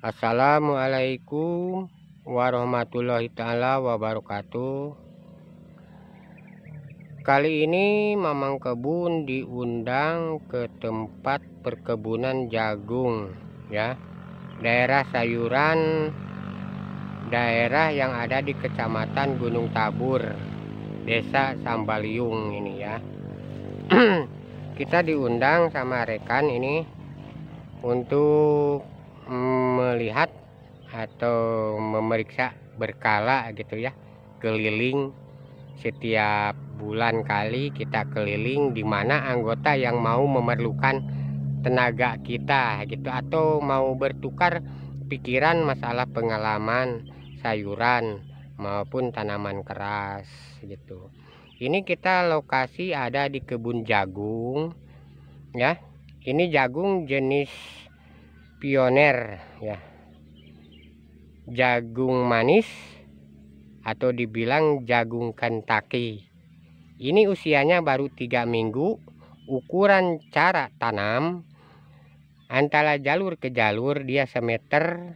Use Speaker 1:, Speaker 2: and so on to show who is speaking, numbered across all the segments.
Speaker 1: Assalamualaikum warahmatullahi taala wabarakatuh. Kali ini Mamang Kebun diundang ke tempat perkebunan jagung ya, daerah sayuran, daerah yang ada di Kecamatan Gunung Tabur, Desa Sambaliung ini ya. Kita diundang sama rekan ini untuk melihat atau memeriksa berkala gitu ya, keliling setiap bulan kali kita keliling, di mana anggota yang mau memerlukan tenaga kita gitu, atau mau bertukar pikiran masalah pengalaman sayuran maupun tanaman keras gitu. Ini kita lokasi ada di kebun jagung ya. Ini jagung jenis pioner ya, jagung manis atau dibilang jagung Kentucky. Ini usianya baru 3 minggu. Ukuran cara tanam antara jalur ke jalur dia 1,5 meter.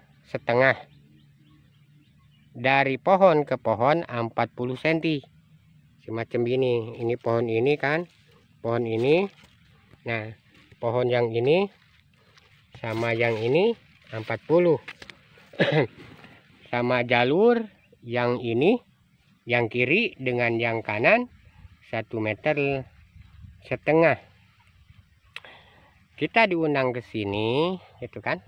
Speaker 1: Dari pohon ke pohon 40 cm. Semacam ini. Ini pohon ini kan, pohon ini. Nah, pohon yang ini sama yang ini 40. Sama jalur yang ini, yang kiri dengan yang kanan 1,5 meter. Kita diundang ke sini gitu kan,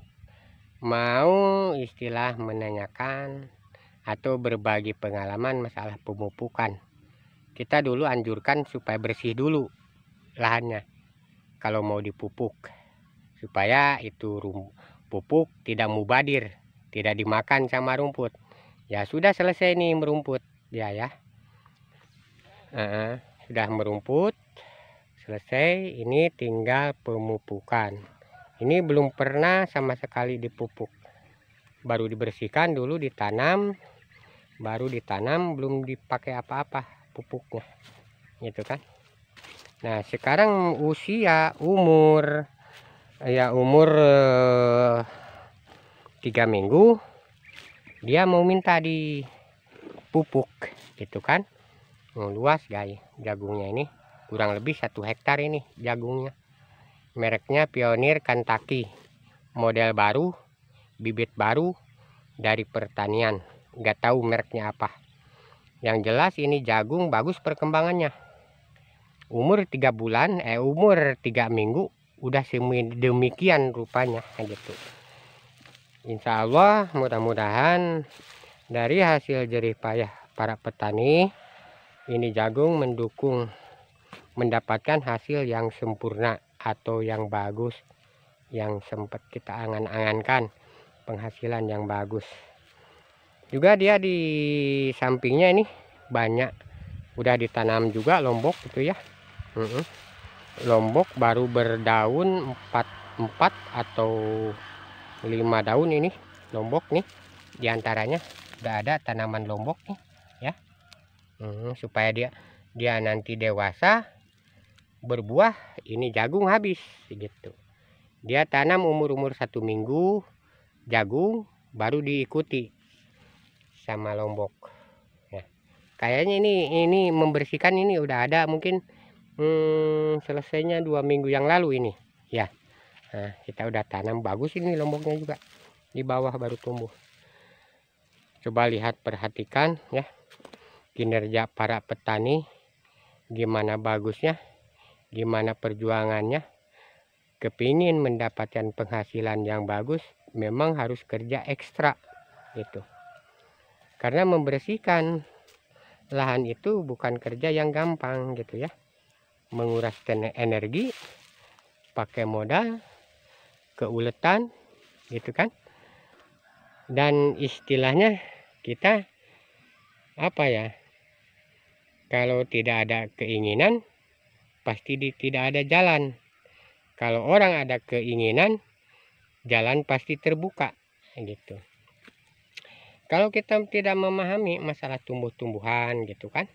Speaker 1: mau istilah menanyakan atau berbagi pengalaman masalah pemupukan. Kita dulu anjurkan supaya bersih dulu lahannya kalau mau dipupuk, supaya itu pupuk tidak mubadir, tidak dimakan sama rumput. Ya sudah selesai nih merumput ya sudah merumput selesai. Ini tinggal pemupukan. Ini belum pernah sama sekali dipupuk, baru dibersihkan dulu, ditanam, baru ditanam, belum dipakai apa-apa pupuknya gitu kan. Nah, sekarang umur 3 minggu dia mau minta dipupuk gitu kan. Luas guys jagungnya ini, kurang lebih 1 hektar ini jagungnya. Mereknya Pionir Kentucky, model baru, bibit baru dari pertanian, nggak tahu mereknya apa. Yang jelas ini jagung bagus perkembangannya. Umur 3 bulan, umur 3 minggu udah demikian rupanya gitu. Insya Allah mudah-mudahan dari hasil jerih payah para petani ini jagung mendapatkan hasil yang sempurna atau yang bagus, yang sempat kita angan-angankan, penghasilan yang bagus. Juga dia di sampingnya ini banyak udah ditanam juga lombok gitu ya. Lombok baru berdaun 4 atau 5 daun ini lombok nih, diantaranya udah ada tanaman lombok nih ya. Supaya dia nanti dewasa berbuah, ini jagung habis gitu. Dia tanam umur 1 minggu jagung, baru diikuti sama lombok ya. Kayaknya ini membersihkan ini udah ada mungkin selesainya 2 minggu yang lalu ini ya. Nah, kita udah tanam bagus ini lomboknya juga, di bawah baru tumbuh. Coba lihat, perhatikan ya kinerja para petani, gimana bagusnya, gimana perjuangannya. Kepingin mendapatkan penghasilan yang bagus memang harus kerja ekstra gitu, karena membersihkan lahan itu bukan kerja yang gampang gitu ya. Menguras energi, pakai modal, keuletan gitu kan. Dan istilahnya kita apa ya, kalau tidak ada keinginan pasti tidak ada jalan. Kalau orang ada keinginan, jalan pasti terbuka gitu. Kalau kita tidak memahami masalah tumbuh-tumbuhan gitu kan,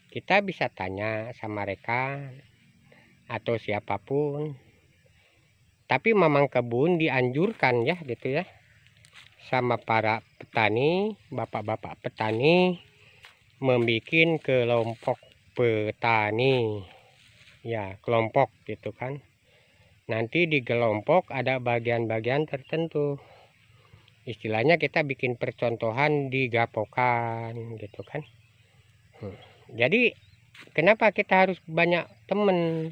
Speaker 1: kita bisa tanya sama mereka atau siapapun. Tapi Mamang Kebun dianjurkan ya gitu ya, sama para petani, bapak-bapak petani, membuat kelompok petani. Ya, kelompok gitu kan. Nanti di kelompok ada bagian-bagian tertentu. Istilahnya kita bikin percontohan di gapokan gitu kan. Jadi kenapa kita harus banyak temen?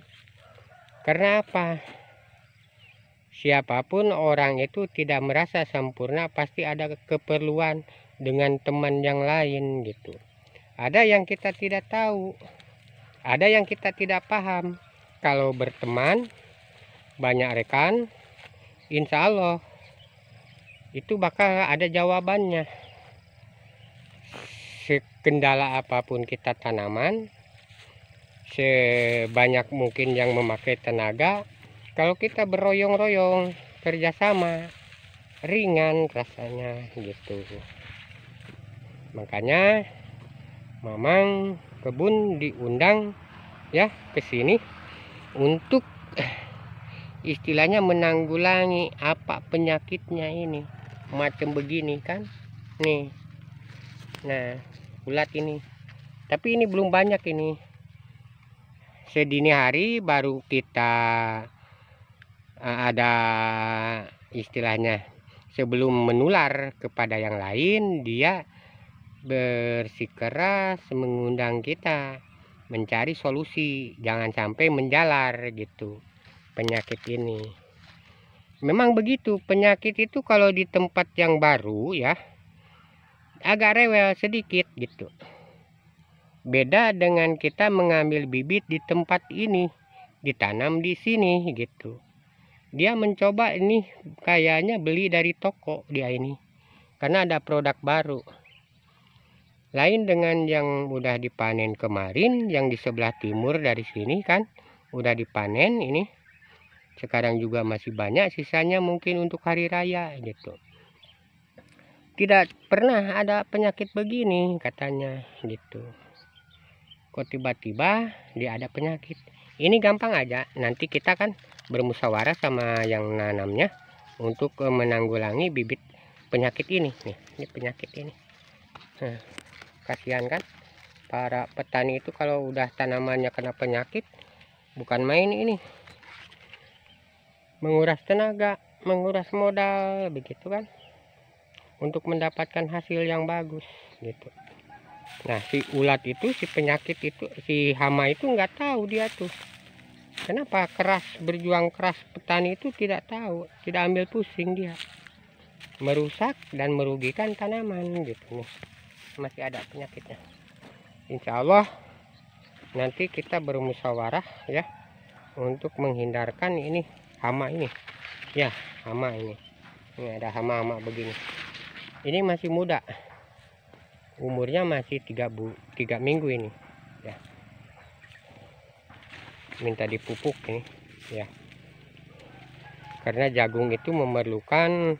Speaker 1: Karena apa? Siapapun orang itu tidak merasa sempurna, pasti ada keperluan dengan teman yang lain gitu. Ada yang kita tidak tahu, ada yang kita tidak paham. Kalau berteman, banyak rekan, insya Allah itu bakal ada jawabannya. Sekendala apapun kita tanaman, sebanyak mungkin yang memakai tenaga, kalau kita beroyong-royong kerjasama, ringan rasanya gitu. Makanya Mamang Kebun diundang ya ke sini untuk istilahnya menanggulangi apa penyakitnya ini, macam begini kan nih. Nah, ulat ini, tapi ini belum banyak ini. Sedini hari baru kita ada istilahnya, sebelum menular kepada yang lain, dia bersikeras mengundang kita mencari solusi, jangan sampai menjalar gitu penyakit ini. Memang begitu, penyakit itu kalau di tempat yang baru ya agak rewel sedikit gitu. Beda dengan kita mengambil bibit di tempat ini, ditanam di sini gitu. Dia mencoba ini, kayaknya beli dari toko dia ini, karena ada produk baru. Lain dengan yang udah dipanen kemarin, yang di sebelah timur dari sini kan udah dipanen ini. Sekarang juga masih banyak sisanya, mungkin untuk hari raya gitu. Tidak pernah ada penyakit begini katanya gitu. Kok tiba-tiba dia ada penyakit. Ini gampang aja, nanti kita kan bermusyawarah sama yang nanamnya untuk menanggulangi bibit penyakit ini. Nih, ini penyakit ini. Nah, kasihan kan para petani itu kalau udah tanamannya kena penyakit, bukan main ini, menguras tenaga, menguras modal begitu kan, untuk mendapatkan hasil yang bagus gitu. Nah, si ulat itu, si penyakit itu, si hama itu nggak tahu dia tuh kenapa keras, berjuang keras. Petani itu tidak tahu, tidak ambil pusing, dia merusak dan merugikan tanaman gitu nih. Masih ada penyakitnya. Insya Allah nanti kita bermusyawarah ya untuk menghindarkan ini hama ini ya. Hama ini ada hama-hama begini. Ini masih muda, umurnya masih 3 minggu ini ya. Minta dipupuk ini ya, karena jagung itu memerlukan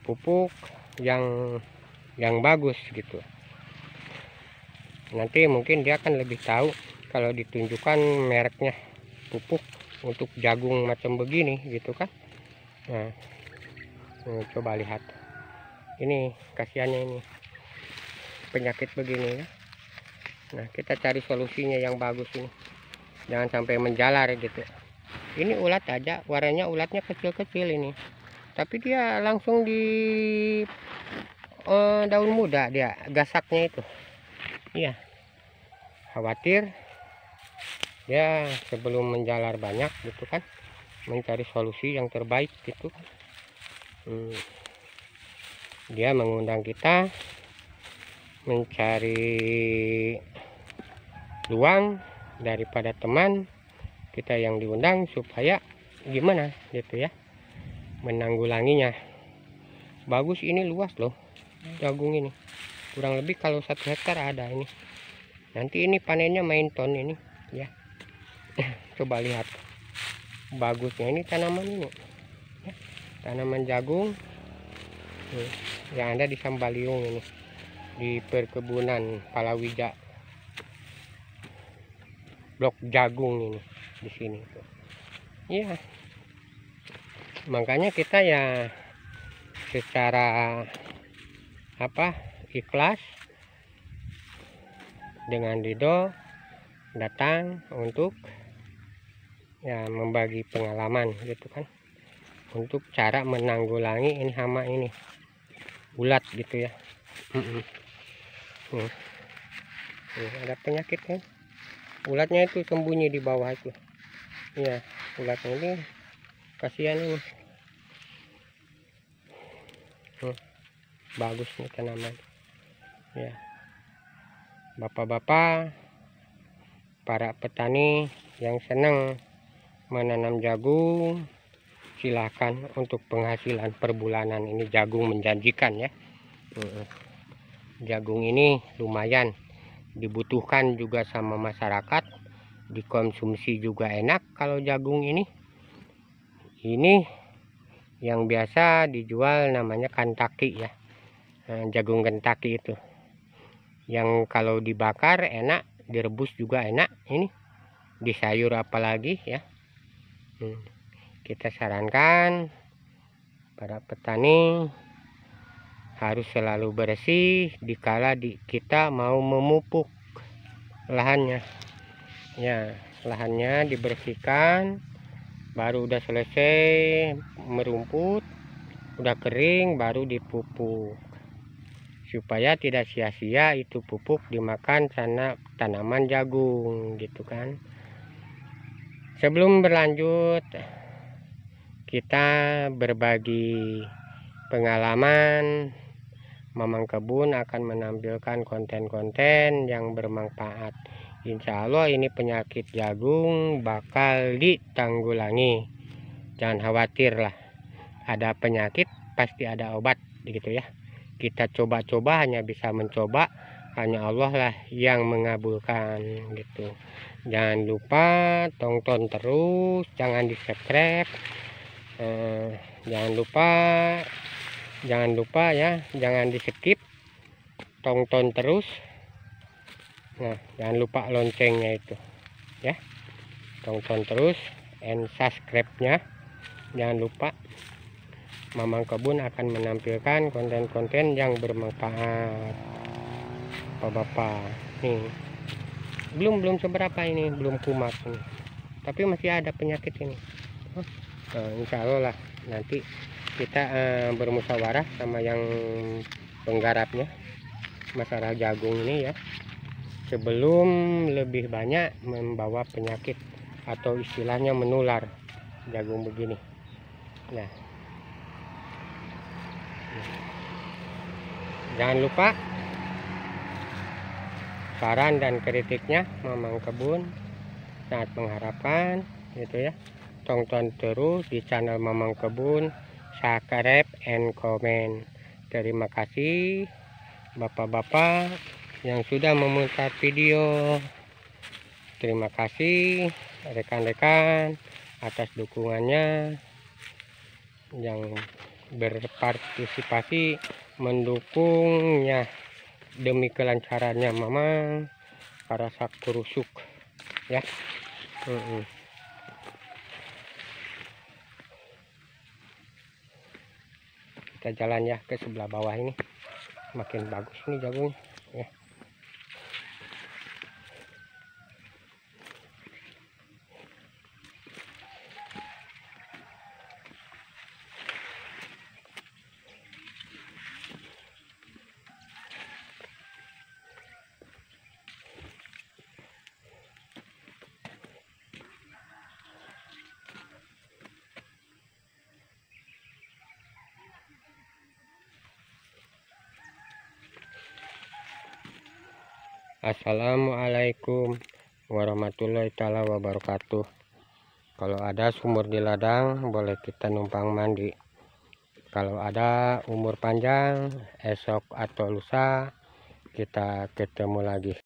Speaker 1: pupuk yang bagus gitu. Nanti mungkin dia akan lebih tahu kalau ditunjukkan mereknya pupuk untuk jagung macam begini gitu kan. Nah, coba lihat ini, kasihannya ini penyakit begini ya. Nah, kita cari solusinya yang bagus ini, jangan sampai menjalar gitu. Ini ulat aja, warnanya ulatnya kecil-kecil ini, tapi dia langsung di daun muda, dia gasaknya itu. Iya, khawatir ya sebelum menjalar banyak gitu kan, mencari solusi yang terbaik gitu kan. Dia mengundang kita mencari luang daripada teman kita yang diundang, supaya gimana gitu ya menanggulanginya. Bagus, ini luas loh jagung ini, kurang lebih kalau 1 hektar ada ini. Nanti ini panennya main ton ini ya. Coba lihat bagusnya ini tanaman ini ya. Tanaman jagung yang ada di Sambaliung ini, di perkebunan Palawija, blok jagung ini di sini tuh. Iya, makanya kita ya secara ikhlas dengan ridho datang untuk ya membagi pengalaman gitu kan, untuk cara menanggulangi ini hama ini ulat gitu ya. Ada penyakit kan, ulatnya itu sembunyi di bawah itu ya. Ulatnya ini kasihan ini. Bagus nih tanaman ya. Bapak-bapak para petani yang senang menanam jagung, silahkan untuk penghasilan per bulanan ini jagung menjanjikan ya. Jagung ini lumayan dibutuhkan juga sama masyarakat, dikonsumsi juga enak. Kalau jagung ini yang biasa dijual namanya Kentucky ya. Jagung Kentucky itu yang kalau dibakar enak, direbus juga enak, ini di sayur apalagi ya. Kita sarankan para petani harus selalu bersih dikala kita mau memupuk lahannya ya. Lahannya dibersihkan, baru udah selesai merumput, udah kering, baru dipupuk supaya tidak sia-sia itu pupuk dimakan tanaman jagung gitu kan. Sebelum berlanjut, kita berbagi pengalaman. Mamang Kebun akan menampilkan konten-konten yang bermanfaat. Insya Allah ini penyakit jagung bakal ditanggulangi. Jangan khawatir lah, ada penyakit pasti ada obat gitu ya. Kita coba-coba, hanya bisa mencoba, hanya Allah lah yang mengabulkan gitu. Jangan lupa tonton terus, jangan di subscribe, jangan lupa ya, jangan di skip, tonton terus. Nah, jangan lupa loncengnya itu ya, tonton terus, and subscribe nya jangan lupa. Mamang Kebun akan menampilkan konten-konten yang bermanfaat. Bapak-bapak nih belum seberapa ini, belum kumat ini, tapi masih ada penyakit ini. Nah, insya Allah lah nanti kita bermusyawarah sama yang penggarapnya masalah jagung ini ya, sebelum lebih banyak membawa penyakit atau istilahnya menular jagung begini. Nah, jangan lupa saran dan kritiknya Mamang Kebun sangat mengharapkan gitu ya. Tonton terus di channel Mamang Kebun, subscribe and comment. Terima kasih bapak-bapak yang sudah memutar video. Terima kasih rekan-rekan atas dukungannya yang berpartisipasi mendukungnya demi kelancarannya Mamang para sakurusuk ya. Kita jalan ya ke sebelah bawah ini, makin bagus nih jagungnya ya. Assalamualaikum warahmatullahi taala wabarakatuh. Kalau ada sumur di ladang, boleh kita numpang mandi. Kalau ada umur panjang, esok atau lusa kita ketemu lagi.